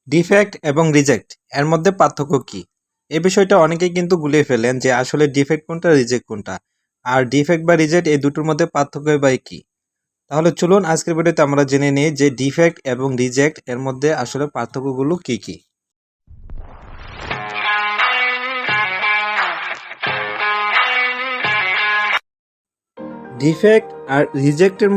Defect এবং reject এর মধ্যে পার্থক্য কি? এই বিষয়টা অনেকেই কিন্তু গুলিয়ে ফেলেন যে আসলে ডিফেক্ট কোনটা, রিজেক্ট কোনটা। আর ডিফেক্ট বা রিজেক্ট এই দুটোর মধ্যে পার্থক্যই বা কি? তাহলে চলুন আজকের ভিডিওতে আমরা জেনে নিই যে ডিফেক্ট এবং রিজেক্ট এর মধ্যে আসলে পার্থক্যগুলো কি কি। ডিফেক্ট আর রিজেক্টের